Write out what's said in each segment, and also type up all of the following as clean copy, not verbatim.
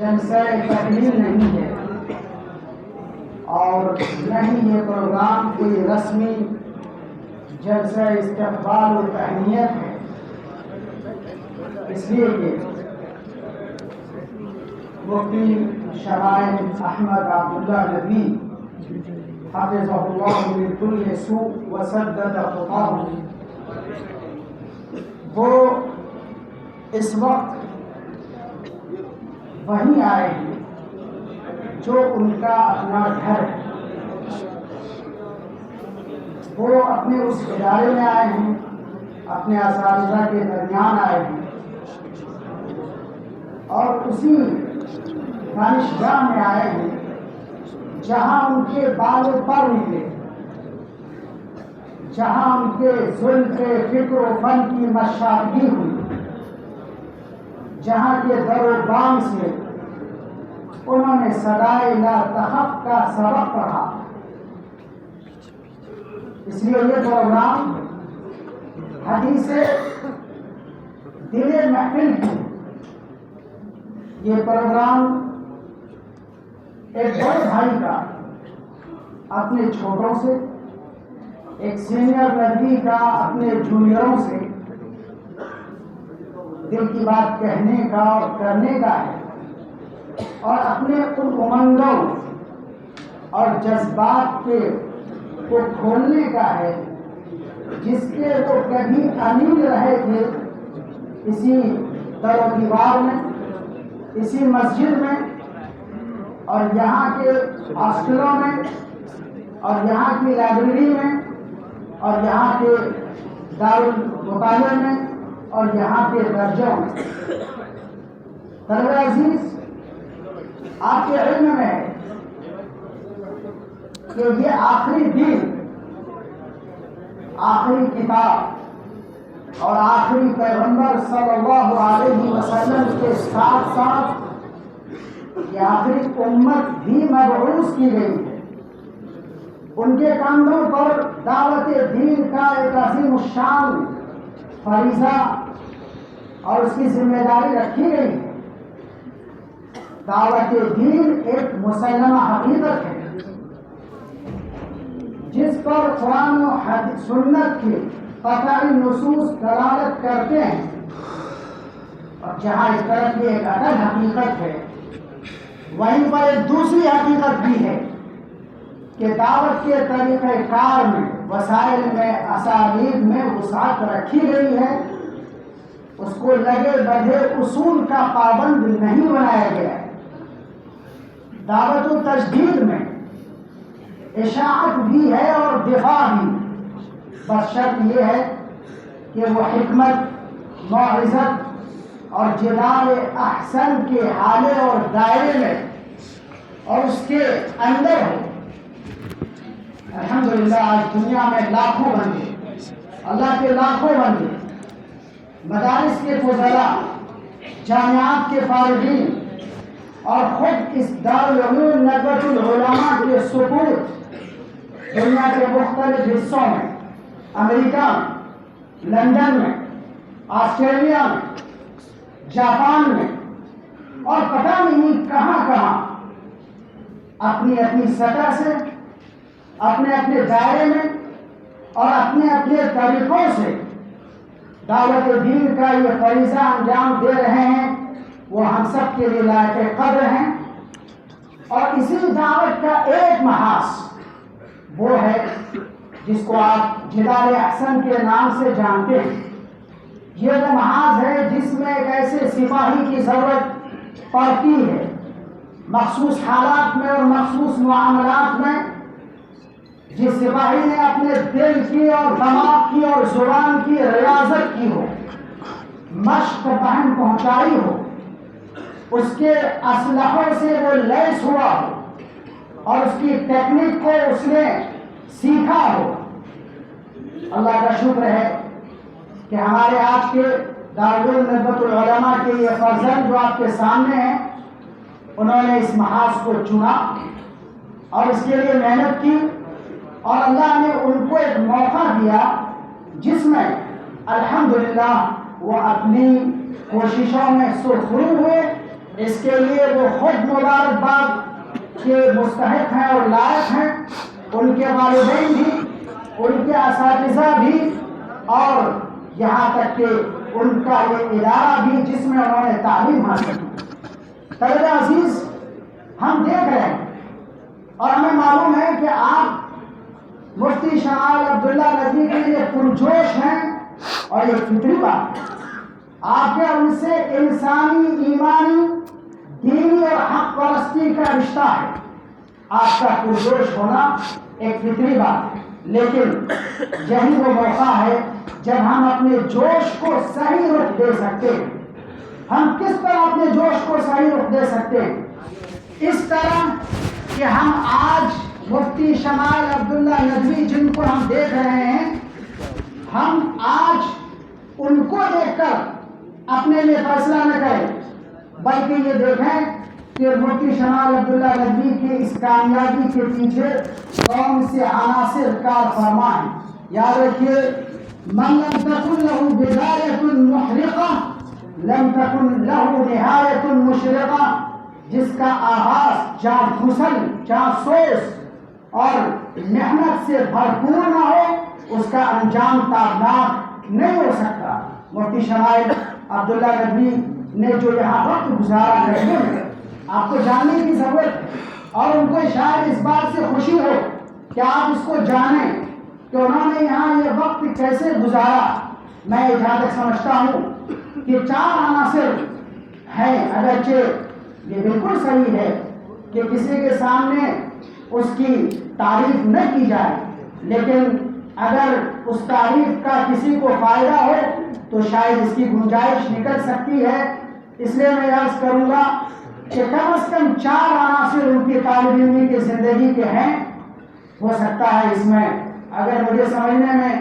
جلسہ تقریر نہیں ہے اور نہ ہی یہ پروگرام کوئی رسمی جلسہ استقبال و تہنیت ہے، اس لیے کہ مفتی شرائط احمد عبداللہ نبی حفظہ اللہ من کل سوء وسدد خطاہ، وہ اس وقت وہیں آئے ہیں جو ان کا اپنا گھر ہے۔ وہ اپنے اس ادارے میں آئے ہیں، اپنے اساتذہ کے درمیان آئے ہیں اور اسی دانشگاہ میں آئے ہیں جہاں ان کے بال و پر نکلے، جہاں ان کے ذوق فکر و فن کی مشاہدگی ہوئی، جہاں کے در و بام سے انہوں نے صدائے لا تخف کا سبق پڑھا۔ اس لیے یہ پروگرام حدیث دل محفل کی، یہ پروگرام ایک بڑے بھائی کا اپنے چھوٹوں سے، ایک سینئر نبی کا اپنے جونیئروں سے دل کی بات کہنے کا اور کرنے کا ہے، اور اپنے ان امنگوں اور جذبات کو کھولنے کا ہے جس کے وہ کبھی امین رہے تھے اسی در و دیوار میں، اسی مسجد میں اور یہاں کے ہاسٹلوں میں اور یہاں کی لائبریری میں اور یہاں کے دارالمطالعہ میں اور یہاں کے درجوں میں۔ طلبہ عزیز، آپ کے علم میں ہے کہ یہ آخری دن، آخری کتاب اور آخری پیغمبر صلی اللہ علیہ وسلم کے ساتھ ساتھ یہ آخری امت بھی مبعوث کی گئی ہے۔ ان کے کاندھوں پر دعوت دین کا ایک عظیم الشان فریضہ اور اس کی ذمہ داری رکھی گئی ہے۔ دعوت دین ایک مسلمہ حقیقت ہے جس پر قرآن و سنت کی قطعی نصوص دلالت کرتے ہیں، اور جہاں اس طرح کی ایک اٹل حقیقت ہے، وہیں پر ایک دوسری حقیقت بھی ہے کہ دعوت کے طریقہ کار میں، وسائل میں، اسالیب میں وسعت رکھی گئی ہے، اس کو لگے بڑھے اصول کا پابند نہیں بنایا گیا ہے۔ دعوت و تجدید میں اشاعت بھی ہے اور دفاع بھی، بس شرط یہ ہے کہ وہ حکمت، موعظت اور جلال احسن کے حالے اور دائرے میں اور اس کے اندر ہو۔ الحمدللہ آج دنیا میں لاکھوں بندے، اللہ کے لاکھوں بندے، مدارس کے فضلاء، جامعات کے فارغین اور خود اس دارالعلوم ندوۃ العلماء کے سپوت دنیا کے مختلف حصوں میں، امریکہ میں، لندن میں، آسٹریلیا میں، جاپان میں اور پتہ نہیں کہاں کہاں اپنی اپنی سطح سے، اپنے اپنے دائرے میں اور اپنے اپنے طریقوں سے دعوت دین کا یہ فریضہ انجام دے رہے ہیں، وہ ہم سب کے لیے لائق قدر ہیں۔ اور اسی دعوت کا ایک محاذ وہ ہے جس کو آپ جلال احسن کے نام سے جانتے ہیں۔ یہ وہ محاذ ہے جس میں ایک ایسے سپاہی کی ضرورت پڑتی ہے، مخصوص حالات میں اور مخصوص معاملات میں، جس سپاہی نے اپنے دل کی اور دماغ کی اور زبان کی ریاضت کی ہو، مشق بہن پہنچائی ہو، اس کے اسلحوں سے وہ لیس ہوا ہو اور اس کی ٹیکنیک کو اس نے سیکھا ہو۔ اللہ کا شکر ہے کہ ہمارے آج کے دارالعلوم ندوۃ العلماء کے یہ فرزند جو آپ کے سامنے ہیں، انہوں نے اس محاذ کو چنا اور اس کے لیے محنت کی، اور اللہ نے ان کو ایک موقع دیا جس میں الحمدللہ وہ اپنی کوششوں میں سرخرو ہوئے اس کے لیے وہ خود مبارکباد کے مستحق ہیں اور لائق ہیں، ان کے والدین بھی، ان کے اساتذہ بھی، اور یہاں تک کہ ان کا یہ ادارہ بھی جس میں انہوں نے تعلیم حاصل کی۔ طلبہ عزیز، ہم دیکھ رہے ہیں اور ہمیں معلوم ہے کہ آپ مفتی شمال عبداللہ ندوی کے لیے پرجوش ہیں، اور یہ فطری بات ہے۔ آپ کے ان سے انسانی، ایمانی، دینی اور حق پرستی کا رشتہ ہے۔ آپ کا پرجوش ہونا ایک فطری بات ہے، لیکن یہی وہ موقع ہے جب ہم اپنے جوش کو صحیح رخ دے سکتے ہیں۔ ہم کس طرح اپنے جوش کو صحیح رخ دے سکتے ہیں؟ اس طرح کہ ہم آج مفتی شمال عبداللہ ندوی جن کو ہم دیکھ رہے ہیں، ہم آج ان کو دیکھ کر اپنے لیے فیصلہ نہ کریں، بلکہ یہ دیکھیں کہ مفتی شمال عبداللہ ندوی کے اس کامیابی کے پیچھے کون سے عناصر کار فرما ہیں۔ یاد رکھیے، من لم تكن له بداية محرقة لم تكن له نهاية مشرقة۔ جس کا آغاز چاند گھسل، چاند سوز اور محنت سے بھرپور نہ ہو، اس کا انجام تابناک نہیں ہو سکتا۔ مفتی شمائل عبداللہ ندوی نے جو یہاں وقت گزارا ہے، آپ کو جاننے کی ضرورت ہے، اور ان کو شاید اس بات سے خوشی ہو کہ آپ اس کو جانیں کہ انہوں نے یہاں یہ وقت کیسے گزارا۔ میں جہاں تک سمجھتا ہوں کہ 4 عناصر ہیں، اگرچہ یہ بالکل صحیح ہے کہ کسی کے سامنے اس کی تعریف نہ کی جائے، لیکن اگر اس تعریف کا کسی کو فائدہ ہو تو شاید اس کی گنجائش نکل سکتی ہے۔ اس لیے میں عرض کروں گا کہ کم از کم 4 عناصر ان کی طالب علمی کی زندگی کے ہیں۔ ہو سکتا ہے اس میں اگر مجھے سمجھنے میں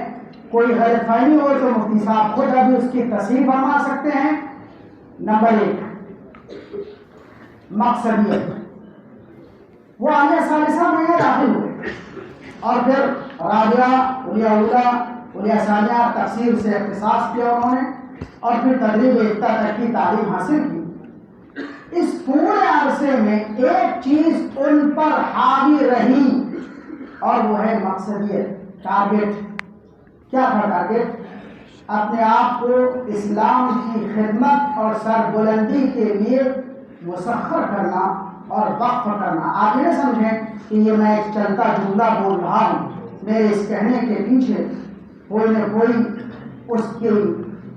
کوئی غلط فہمی ہو تو مفتی صاحب خود ابھی اس کی تصحیح فرما سکتے ہیں۔ نمبر 1، مقصدیت۔ وہ عالیہ ثالثہ میں داخل ہوئے اور پھر رابعہ، علیہ اولیٰ، علیہ ثانیہ، تفسیر سے اختصاص کیا انہوں نے، اور پھر تدریب یافتہ تک کی تعلیم حاصل کی۔ اس پورے عرصے میں ایک چیز ان پر حاوی رہی، اور وہ ہے مقصدیت، ٹارگیٹ۔ کیا تھا ٹارگیٹ؟ اپنے آپ کو اسلام کی خدمت اور سربلندی کے لیے مسخر کرنا اور وقف کرنا۔ آپ یہ سمجھیں کہ یہ میں ایک چلتا جملہ بول رہا ہوں، میرے اس کہنے کے پیچھے کوئی نہ کوئی اس کی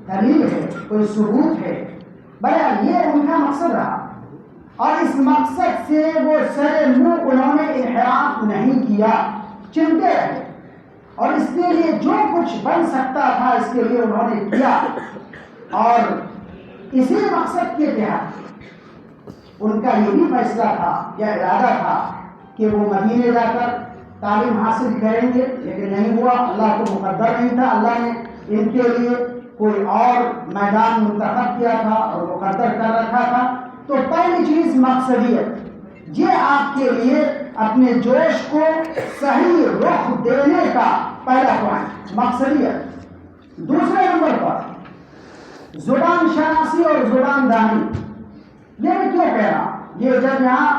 دلیل ہے، کوئی ثبوت ہے۔ بہرحال یہ ان کا مقصد رہا، اور اس مقصد سے وہ سر منہ انہوں نے انحراف نہیں کیا، چمٹے رہے، اور اس کے لیے جو کچھ بن سکتا تھا اس کے لیے انہوں نے کیا۔ اور اسی مقصد کے تحت ان کا یہ بھی فیصلہ تھا یا ارادہ تھا کہ وہ مدینے جا کر تعلیم حاصل کریں گے، لیکن نہیں ہوا، اللہ کو مقدر نہیں تھا۔ اللہ نے ان کے لیے کوئی اور میدان منتخب کیا تھا اور مقدر کر رکھا تھا۔ تو پہلی چیز مقصدیت، یہ آپ کے لیے اپنے جوش کو صحیح رخ دینے کا پہلا پوائنٹ، مقصدیت۔ دوسرے نمبر پر زبان شناسی اور زبان دانی۔ یہ میں کیوں کہہ رہا ہوں؟ یہ جب یہاں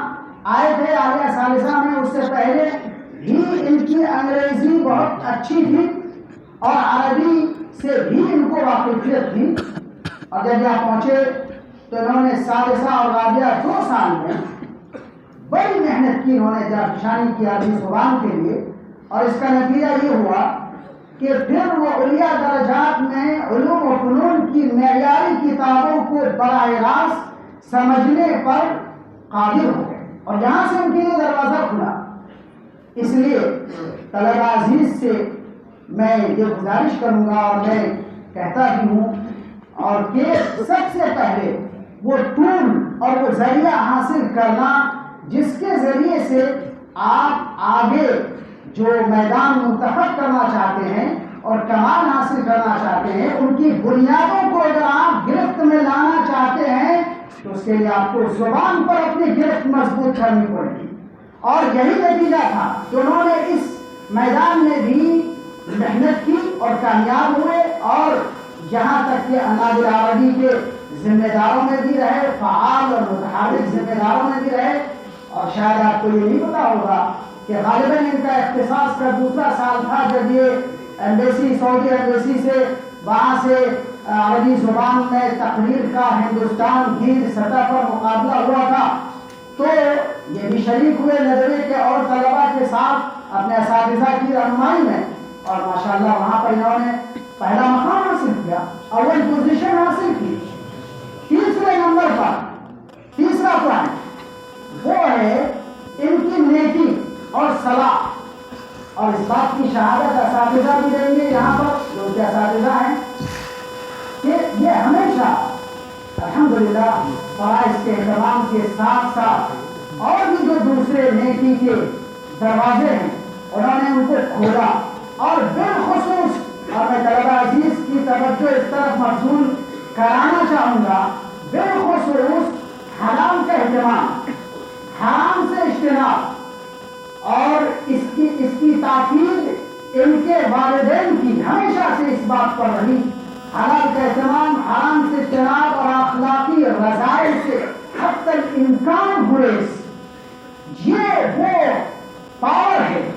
آئے تھے عالیہ ثالثہ میں، اس سے پہلے بھی ان کی انگریزی بہت اچھی تھی اور عربی سے بھی ان کو واقفیت تھی، اور جب یہاں پہنچے تو انہوں نے ثالثہ اور رابعہ 2 سال میں بڑی محنت کی، انہوں نے جانفشانی کی عربی زبان کے لیے، اور اس کا نتیجہ یہ ہوا کہ پھر وہ علیہ درجات میں علوم و فنون کی معیاری کتابوں کو براہ راست سمجھنے پر قادر ہو گئے، اور یہاں سے ان کے لیے دروازہ کھلا۔ اس لیے طلبہ عزیز سے میں یہ گزارش کروں گا، اور میں کہتا بھی ہوں، اور کہ سب سے پہلے وہ ٹول اور وہ ذریعہ حاصل کرنا جس کے ذریعے سے آپ آگے جو میدان منتخب کرنا چاہتے ہیں اور کمال حاصل کرنا چاہتے ہیں، ان کی بنیادوں کو اگر آپ گرفت میں لانا چاہتے ہیں تو اس کے لیے آپ کو زبان پر اپنی گرفت مضبوط کرنی پڑے گی۔ اور یہی نتیجہ تھا کہ انہوں نے اس میدان میں بھی محنت کی اور کامیاب ہوئے، اور یہاں تک کہ نادر عربی کے ذمہ داروں میں بھی رہے، فعال اور متحرک ذمہ داروں میں بھی رہے. اور شاید آپ کو یہ نہیں پتا ہوگا کہ غالباً ان کا اختصاص کا دوسرا سال تھا جب یہ ایمبیسی، سعودی ایمبیسی سے وہاں سے عربی زبان میں تقریر کا ہندوستان کی سطح پر مقابلہ ہوا تھا. تو یہ بھی شریک ہوئے نظریے کے اور طلباء کے ساتھ اپنے اساتذہ کی رہنمائی میں، اور ماشاءاللہ وہاں پر انہوں نے پہلا مقام حاصل کیا، اول پوزیشن حاصل کی. تیسرے نمبر پر تیسرا پوائنٹ وہ ہے ان کی نیکی اور صلاح، اور اس بات کی شہادت اساتذہ بھی دیں گے یہاں پر جو کہ اساتذہ ہیں کہ یہ ہمیشہ الحمدللہ فرائض کے اہتمام کے ساتھ ساتھ اور بھی جو دوسرے نیکی کے دروازے ہیں انہوں نے ان کو کھولا. اور بالخصوص اور میں طلبہ عزیز کی توجہ اس طرف مبذول کرانا چاہوں گا، بالخصوص حرام کا اہتمام، حرام سے اجتناب اور اس کی تاکید ان کے والدین کی ہمیشہ سے اس بات پر رہی. حلال کا اہتمام، حرام سے اجتناب اور اخلاقی رذائل سے حتی الامکان گریز، یہ وہ پاور ہے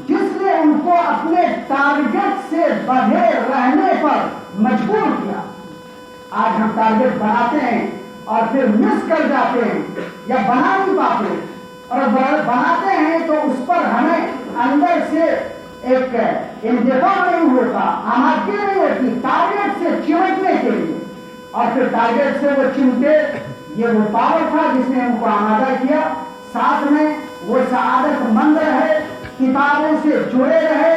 جس نے ان کو اپنے ٹارگٹ سے بڑھے رہنے پر مجبور کیا. آج ہم ٹارگٹ بناتے ہیں اور پھر مس کر جاتے ہیں یا بنا نہیں پاتے، اور بناتے ہیں تو اس پر ہمیں اندر سے ایک اندفاع نہیں ہوتا، آمادگی نہیں ہوتی ٹارگٹ سے چمٹنے کے لیے، اور پھر ٹارگٹ سے وہ چمٹے. یہ وہ پاور تھا جس نے ان کو آمادہ کیا. ساتھ میں وہ سعادت مند رہے، کتابوں سے جڑے رہے،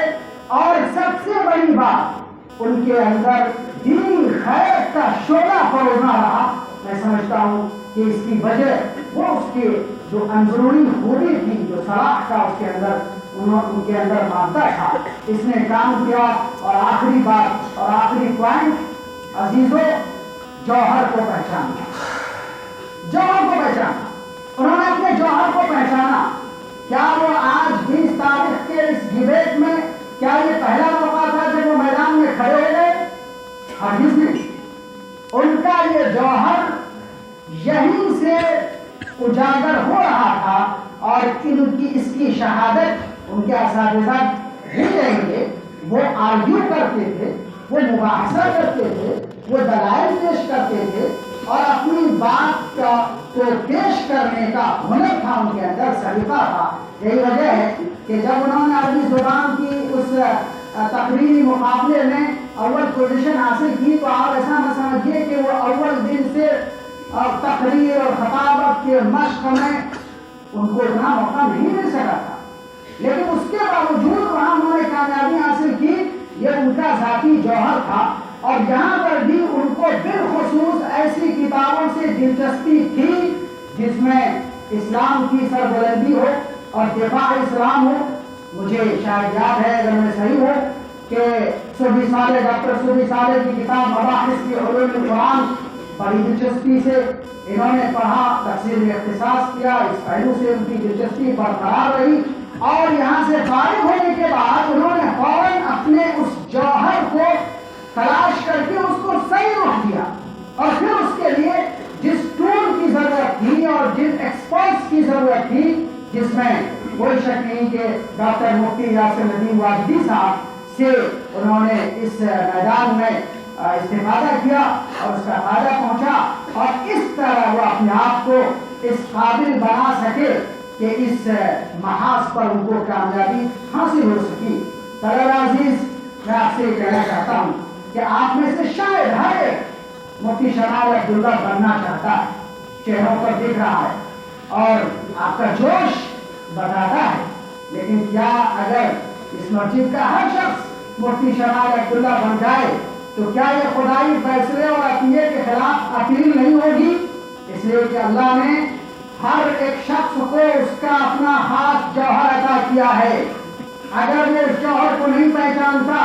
اور سب سے بڑی بات ان کے اندر دینی خیر کا شعلہ فروزاں رہا. میں سمجھتا ہوں کہ اس کی وجہ وہ اس کے جو اندرونی خوبی تھی، جو صلاح کا اس کے اندر ان کے اندر مادہ تھا، اس نے کام کیا. اور آخری بات اور آخری پوائنٹ عزیزوں، جوہر کو پہچانا. جوہر کو پہچانا، انہوں نے اپنے جوہر کو پہچانا. کیا وہ آج 20 تاریخ کے اس ڈیبیٹ میں کیا یہ پہلا موقع تھا جب وہ میدان میں کھڑے ہو گئے؟ ہرگز نہیں. ان کا یہ جوہر یہیں سے اجاگر ہو رہا تھا، اور ان کی اس کی شہادت ان کے اساتذہ بھی دیں گے. وہ آرگیو کرتے تھے، وہ مباحثہ کرتے تھے، وہ دلائل پیش کرتے تھے، اور اپنی بات کو پیش کرنے کا ہنر تھا ان کے اندر، سلیقہ تھا. یہی وجہ ہے کہ جب انہوں نے عربی زبان کی اس تقریری مقابلے میں اول پوزیشن حاصل کی، تو آپ ایسا نہ سمجھیے کہ وہ اول دن سے تقریر اور خطابت کے مشق میں ان کو اتنا موقع نہیں مل سکا تھا، لیکن اس کے باوجود وہاں انہوں نے کامیابی حاصل کی. یہ ان کا ذاتی جوہر تھا. اور یہاں پر بھی ان کو بالخصوص ایسی کتابوں سے دلچسپی تھی جس میں اسلام کی سربلندی ہو اور دفاع اسلام ہو. مجھے شاید یاد ہے، اگر میں صحیح ہوں، کہ صوفی صالح، ڈاکٹر صوفی صالح کی کتاب مباحث فی علوم القرآن بڑی دلچسپی سے انہوں نے پڑھا، تفسیر میں اختصاص کیا. اس پہلو سے ان کی دلچسپی برقرار رہی، اور یہاں سے فارغ ہونے کے بعد انہوں نے فوراً اپنے اس جوہر کو تلاش کر کے اس کو صحیح رخ دیا، اور پھر اس کے لیے جس ٹول کی ضرورت تھی اور جن ایکسپرٹس کی ضرورت تھی، جس میں کوئی شک نہیں کہ ڈاکٹر مفتی یاسر ندیم واجدی صاحب سے انہوں نے اس میدان میں استفادہ کیا اور اس کا فائدہ پہنچا، اور اس طرح وہ اپنے آپ کو اس قابل بنا سکے کہ اس محاذ پر ان کو کامیابی حاصل ہو سکی. طلبہ عزیز، میں آپ سے یہ کہنا چاہتا ہوں کہ آپ میں سے شاید ہر ایک مفتی شمال عبداللہ بننا چاہتا ہے، چہروں پر دکھ رہا ہے اور آپ کا جوش بتاتا ہے، لیکن کیا اگر اس مسجد کا ہر شخص مفتی شمال عبداللہ بن جائے تو کیا یہ خدائی فیصلے اور عطیے کے خلاف اپیل نہیں ہوگی؟ اس لیے کہ اللہ نے ہر ایک شخص کو اس کا اپنا خاص جوہر عطا کیا ہے. اگر وہ اس جوہر کو نہیں پہچانتا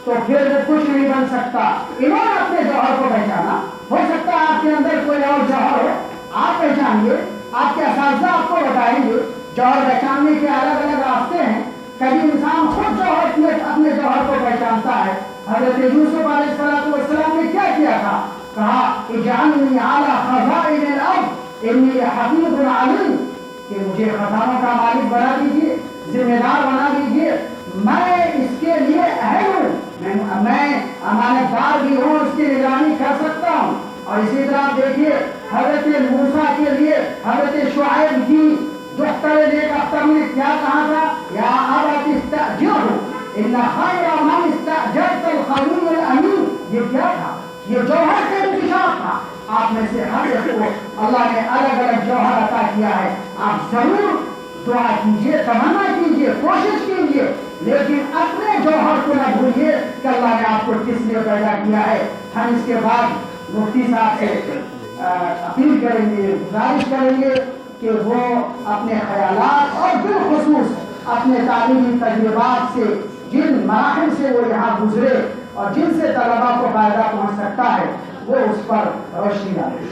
تو پھر وہ کچھ نہیں بن سکتا. انہوں نے اپنے جوہر کو پہچانا. ہو سکتا ہے آپ کے اندر کوئی اور جوہر ہو، آپ پہچانیے، آپ کے اساتذہ آپ کو بتائیں گے. جوہر پہچاننے کے الگ الگ راستے ہیں. کبھی انسان خود اپنے جوہر کو پہچانتا ہے. حضرت یوسف علیہ السلام نے کیا کیا تھا؟ کہا اجعلنی علی خزائن الارض انی حفیظ علیم، کہ مجھے خزانوں کا مالک بنا دیجیے، ذمہ دار بنا دیجیے، میں اس کے لیے اہل ہوں، میں امانت دار بھی ہوں، اس کی نگرانی کر سکتا ہوں۔ اور اسی طرح دیکھیے حضرت موسیٰ کے لیے حضرت شعیب کی دختر نیک اختر نے کیا کہا تھا؟ یا ابت استأجرہ ان خیر من استأجرت القوی الامین۔ یہ کیا تھا؟ یہ جوہر سے انکشاف تھا۔ آپ میں سے ہر ایک کو اللہ نے الگ الگ جوہر عطا کیا ہے، آپ ضرور دعا کیجئے، تمنا کیجئے، کوشش کیجئے، لیکن اپنے جوہر کو نہ بھولیے کہ اللہ نے آپ کو کس لیے پیدا کیا ہے۔ ہم اس کے بعد مفتی صاحب سے اپیل کریں گے، گزارش کریں گے کہ وہ اپنے خیالات اور بالخصوص اپنے تعلیمی تجربات سے جن مراحل سے وہ یہاں گزرے اور جن سے طلباء کو فائدہ پہنچ سکتا ہے وہ اس پر روشنی ڈالیں۔